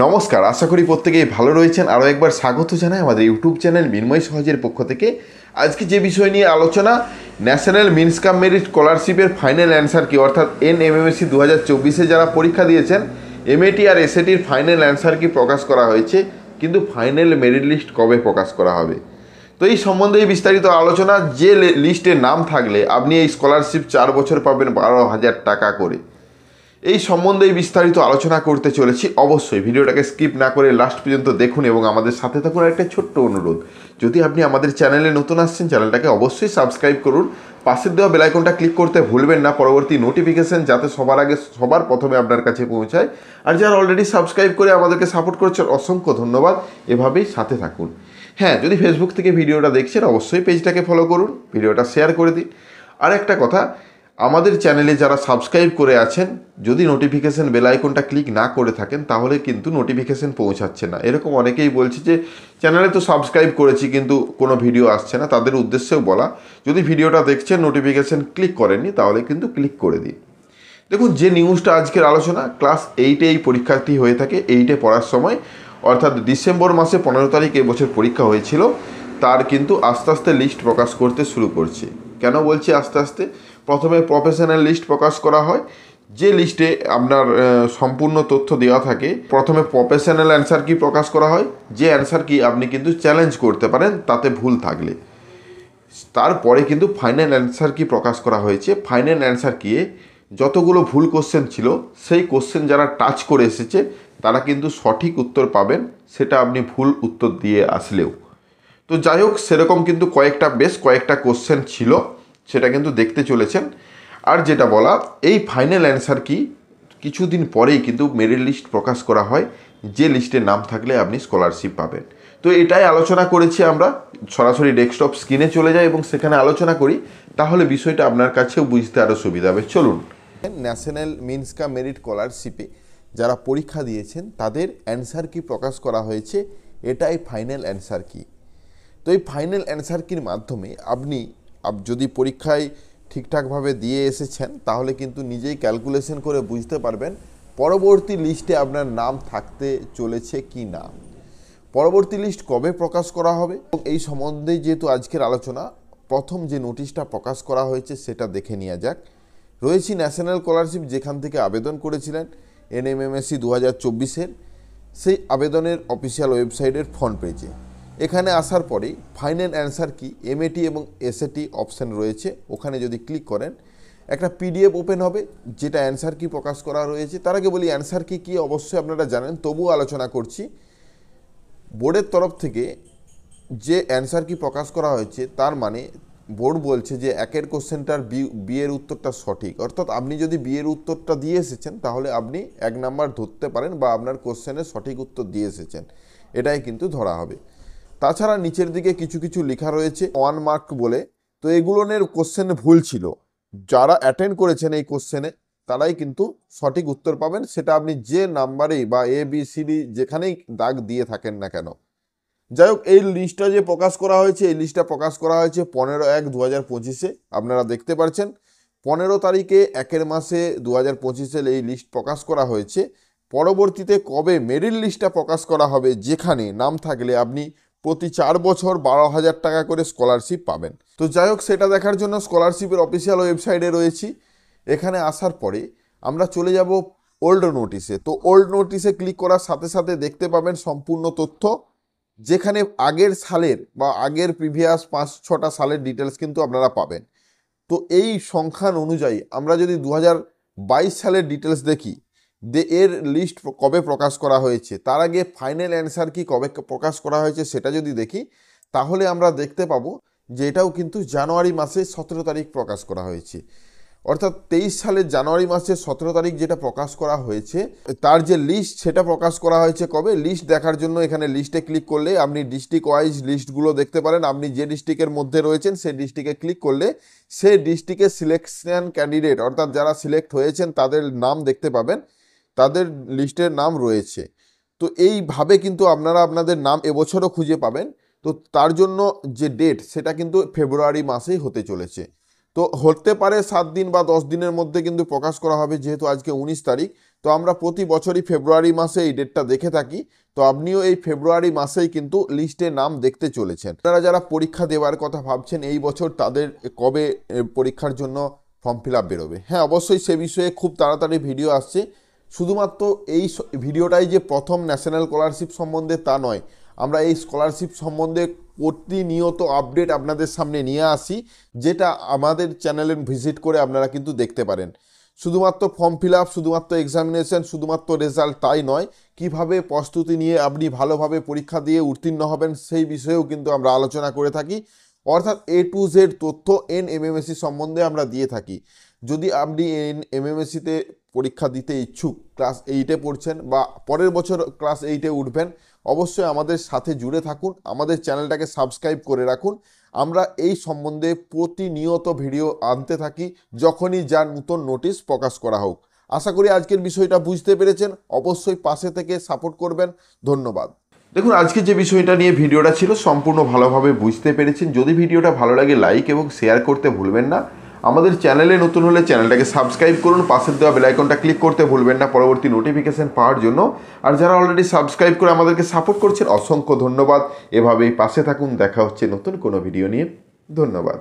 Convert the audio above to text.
নমস্কার, আশা করি প্রত্যেকেই ভালো রয়েছেন। আরও একবার স্বাগত জানাই আমাদের ইউটিউব চ্যানেল মিনময় সহজের পক্ষ থেকে। আজকে যে বিষয় নিয়ে আলোচনা, ন্যাশনাল মিনস কাম মেরিট স্কলারশিপের ফাইনাল অ্যান্সার কি, অর্থাৎ NMMSC 2024-এ যারা পরীক্ষা দিয়েছেন MAT আর SATর ফাইনাল অ্যান্সার কি প্রকাশ করা হয়েছে, কিন্তু ফাইনাল মেরিট লিস্ট কবে প্রকাশ করা হবে। তো এই সম্বন্ধে বিস্তারিত আলোচনা। যে লিস্টে নাম থাকলে আপনি এই স্কলারশিপ 4 বছর পাবেন 12,000 টাকা করে, এই সম্বন্ধে বিস্তারিত আলোচনা করতে চলেছি। অবশ্যই ভিডিওটাকে স্কিপ না করে লাস্ট পর্যন্ত দেখুন এবং আমাদের সাথে থাকুন। একটা ছোট্ট অনুরোধ, যদি আপনি আমাদের চ্যানেলে নতুন আসছেন, চ্যানেলটাকে অবশ্যই সাবস্ক্রাইব করুন। পাশের দেওয়া বেল আইকনটা ক্লিক করতে ভুলবেন না, পরবর্তী নোটিফিকেশন যাতে সবার আগে সবার প্রথমে আপনার কাছে পৌঁছায়। আর যারা অলরেডি সাবস্ক্রাইব করে আমাদেরকে সাপোর্ট করছেন, অসংখ্য ধন্যবাদ। এভাবেই সাথে থাকুন। হ্যাঁ, যদি ফেসবুক থেকে ভিডিওটা দেখছেন, অবশ্যই পেজটাকে ফলো করুন, ভিডিওটা শেয়ার করে দিন। আর একটা কথা, আমাদের চ্যানেলে যারা সাবস্ক্রাইব করে আছেন, যদি নোটিফিকেশান বেল আইকনটা ক্লিক না করে থাকেন, তাহলে কিন্তু নোটিফিকেশান পৌঁছাচ্ছে না। এরকম অনেকেই বলছে যে চ্যানেলে তো সাবস্ক্রাইব করেছি কিন্তু কোনো ভিডিও আসছে না। তাদের উদ্দেশ্যেও বলা, যদি ভিডিওটা দেখছেন নোটিফিকেশান ক্লিক করেননি, তাহলে কিন্তু ক্লিক করে দিন। দেখুন, যে নিউজটা আজকের আলোচনা, ক্লাস 8-এ এই পরীক্ষার্থী হয়ে থাকে। 8-এ পড়ার সময়, অর্থাৎ ডিসেম্বর মাসে 15 তারিখ এবছর পরীক্ষা হয়েছিল, তার কিন্তু আস্তে আস্তে লিস্ট প্রকাশ করতে শুরু করছে। কেন বলছি আস্তে আস্তে? প্রথমে প্রফেশনাল লিস্ট প্রকাশ করা হয়, যে লিস্টে আপনার সম্পূর্ণ তথ্য দেওয়া থাকে। প্রথমে প্রফেশনাল অ্যান্সার কি প্রকাশ করা হয়, যে অ্যান্সার কি আপনি কিন্তু চ্যালেঞ্জ করতে পারেন তাতে ভুল থাকলে। তারপরে কিন্তু ফাইনাল অ্যান্সার কি প্রকাশ করা হয়েছে। ফাইনাল অ্যান্সার কি যতগুলো ভুল কোশ্চেন ছিল, সেই কোশ্চেন যারা টাচ করে এসেছে তারা কিন্তু সঠিক উত্তর পাবেন, সেটা আপনি ভুল উত্তর দিয়ে আসলেও। তো যাই হোক, সেরকম কিন্তু বেশ কয়েকটা কোশ্চেন ছিল, সেটা কিন্তু দেখতে চলেছেন। আর যেটা বলা, এই ফাইনাল অ্যান্সার কি কিছুদিন পরেই কিন্তু মেরিট লিস্ট প্রকাশ করা হয়, যে লিস্টে নাম থাকলে আপনি স্কলারশিপ পাবেন। তো এটাই আলোচনা করেছি আমরা। সরাসরি ডেস্কটপ স্ক্রিনে চলে যাই এবং সেখানে আলোচনা করি, তাহলে বিষয়টা আপনার কাছেও বুঝতে আরও সুবিধা হবে। চলুন। ন্যাশনাল মিনস কাম মেরিট স্কলারশিপে যারা পরীক্ষা দিয়েছেন তাদের অ্যান্সার কি প্রকাশ করা হয়েছে, এটাই ফাইনাল অ্যান্সার কি। তো এই ফাইনাল অ্যান্সার কির মাধ্যমে আপনি যদি পরীক্ষায় ঠিকঠাকভাবে দিয়ে এসেছেন, তাহলে কিন্তু নিজেই ক্যালকুলেশন করে বুঝতে পারবেন পরবর্তী লিস্টে আপনার নাম থাকতে চলেছে কি না, পরবর্তী লিস্ট কবে প্রকাশ করা হবে। এবং এই সম্বন্ধে যেহেতু আজকের আলোচনা, প্রথম যে নোটিশটা প্রকাশ করা হয়েছে সেটা দেখে নেওয়া যাক। রয়েছি ন্যাশনাল স্কলারশিপ যেখান থেকে আবেদন করেছিলেন NMMSC 2024-এর, সেই আবেদনের অফিসিয়াল ওয়েবসাইটের ফ্রন্ট পেজে। এখানে আসার পরেই ফাইনাল অ্যান্সার কি MAT এবং SAT অপশান রয়েছে, ওখানে যদি ক্লিক করেন একটা PDF ওপেন হবে, যেটা অ্যান্সার কি প্রকাশ করা রয়েছে। তার আগে বলি, অ্যান্সার কি অবশ্যই আপনারা জানেন, তবুও আলোচনা করছি। বোর্ডের তরফ থেকে যে অ্যান্সার কি প্রকাশ করা হয়েছে, তার মানে বোর্ড বলছে যে একের কোশ্চেনটার বি এর উত্তরটা সঠিক, অর্থাৎ আপনি যদি বি এর উত্তরটা দিয়ে এসেছেন তাহলে আপনি 1 নাম্বার ধরতে পারেন, বা আপনার কোশ্চেনের সঠিক উত্তর দিয়ে এসেছেন, এটাই কিন্তু ধরা হবে। তাছাড়া নিচের দিকে কিছু কিছু লেখা রয়েছে 1 মার্ক বলে, তো এগুলোর কোশ্চেনে ভুল ছিল। যারা অ্যাটেন্ড করেছেন এই কোশ্চেনে তারাই কিন্তু সঠিক উত্তর পাবেন, সেটা আপনি যে নাম্বারেই বা ABCD যেখানেই দাগ দিয়ে থাকেন না কেন। যাই হোক, এই লিস্টটা যে প্রকাশ করা হয়েছে, এই লিস্টটা প্রকাশ করা হয়েছে 15/1/2025-এ। আপনারা দেখতে পাচ্ছেন 15 তারিখে 1 মাসে 2025-এর এই লিস্ট প্রকাশ করা হয়েছে। পরবর্তীতে কবে মেরিট লিস্টটা প্রকাশ করা হবে, যেখানে নাম থাকলে আপনি প্রতি 4 বছর 12,000 টাকা করে স্কলারশিপ পাবেন। তো যাই হোক, সেটা দেখার জন্য স্কলারশিপের অফিসিয়াল ওয়েবসাইটে রয়েছি। এখানে আসার পরে আমরা চলে যাব ওল্ড নোটিশে। তো ওল্ড নোটিশে ক্লিক করার সাথে সাথে দেখতে পাবেন সম্পূর্ণ তথ্য, যেখানে আগের সালের বা আগের প্রিভিয়াস 5-6টা সালের ডিটেলস কিন্তু আপনারা পাবেন। তো এই সংখ্যান অনুযায়ী আমরা যদি 2022 সালের ডিটেলস দেখি, এর লিস্ট কবে প্রকাশ করা হয়েছে, তার আগে ফাইনাল অ্যান্সার কি কবে প্রকাশ করা হয়েছে সেটা যদি দেখি, তাহলে আমরা দেখতে পাবো যে এটাও কিন্তু জানুয়ারি মাসে 17 তারিখ প্রকাশ করা হয়েছে। অর্থাৎ 23 সালের জানুয়ারি মাসের 17 তারিখ যেটা প্রকাশ করা হয়েছে, তার যে লিস্ট সেটা প্রকাশ করা হয়েছে কবে। লিস্ট দেখার জন্য এখানে লিস্টে ক্লিক করলে আপনি ডিস্ট্রিক্ট ওয়াইজ লিস্টগুলো দেখতে পারেন। আপনি যে ডিস্ট্রিক্টের মধ্যে রয়েছেন সেই ডিস্ট্রিক্টে ক্লিক করলে সেই ডিস্ট্রিক্টের সিলেকশন ক্যান্ডিডেট, অর্থাৎ যারা সিলেক্ট হয়েছেন তাদের নাম দেখতে পাবেন, তাদের লিস্টের নাম রয়েছে। তো এইভাবে কিন্তু আপনারা আপনাদের নাম এবছরও খুঁজে পাবেন। তো তার জন্য যে ডেট, সেটা কিন্তু ফেব্রুয়ারি মাসেই হতে চলেছে। তো হতে পারে 7 দিন বা 10 দিনের মধ্যে কিন্তু প্রকাশ করা হবে, যেহেতু আজকে 19 তারিখ। তো আমরা প্রতি বছরই ফেব্রুয়ারি মাসে এই ডেটটা দেখে থাকি। তো আপনিও এই ফেব্রুয়ারি মাসেই কিন্তু লিস্টে নাম দেখতে চলেছেন। আপনারা যারা পরীক্ষা দেওয়ার কথা ভাবছেন এই বছর, তাদের কবে পরীক্ষার জন্য ফর্ম ফিল আপ বেরোবে? হ্যাঁ, অবশ্যই সে বিষয়ে খুব তাড়াতাড়ি ভিডিও আসছে। শুধুমাত্র এই ভিডিওটাই যে প্রথম ন্যাশনাল স্কলারশিপ সম্বন্ধে তা নয়, আমরা এই স্কলারশিপ সম্বন্ধে প্রতিনিয়ত আপডেট আপনাদের সামনে নিয়ে আসি, যেটা আমাদের চ্যানেলে ভিজিট করে আপনারা কিন্তু দেখতে পারেন। শুধুমাত্র ফর্ম ফিল আপ, শুধুমাত্র এক্সামিনেশন, শুধুমাত্র রেজাল্ট তাই নয়, কিভাবে প্রস্তুতি নিয়ে আপনি ভালোভাবে পরীক্ষা দিয়ে উত্তীর্ণ হবেন সেই বিষয়েও কিন্তু আমরা আলোচনা করে থাকি। অর্থাৎ A to Z তথ্য NMMSC সম্বন্ধে আমরা দিয়ে থাকি। যদি আপনি NMMSCতে পরীক্ষা দিতে ইচ্ছুক, ক্লাস 8-এ পড়ছেন বা পরের বছর ক্লাস 8-এ উঠবেন, অবশ্যই আমাদের সাথে জুড়ে থাকুন, আমাদের চ্যানেলটাকে সাবস্ক্রাইব করে রাখুন। আমরা এই সম্বন্ধে প্রতিনিয়ত ভিডিও আনতে থাকি যখনই যার নতুন নোটিশ প্রকাশ করা হোক। আশা করি আজকের বিষয়টা বুঝতে পেরেছেন। অবশ্যই পাশে থেকে সাপোর্ট করবেন। ধন্যবাদ। দেখুন, আজকে যে বিষয়টা নিয়ে ভিডিওটা ছিল সম্পূর্ণ ভালোভাবে বুঝতে পেরেছেন। যদি ভিডিওটা ভালো লাগে লাইক এবং শেয়ার করতে ভুলবেন না। আমাদের চ্যানেলে নতুন হলে চ্যানেলটাকে সাবস্ক্রাইব করুন, পাশের দেওয়া বেল আইকনটা ক্লিক করতে ভুলবেন না পরবর্তী নোটিফিকেশন পাওয়ার জন্য। আর যারা অলরেডি সাবস্ক্রাইব করে আমাদেরকে সাপোর্ট করছেন, অসংখ্য ধন্যবাদ। এভাবেই পাশে থাকুন। দেখা হচ্ছে নতুন কোনো ভিডিও নিয়ে। ধন্যবাদ।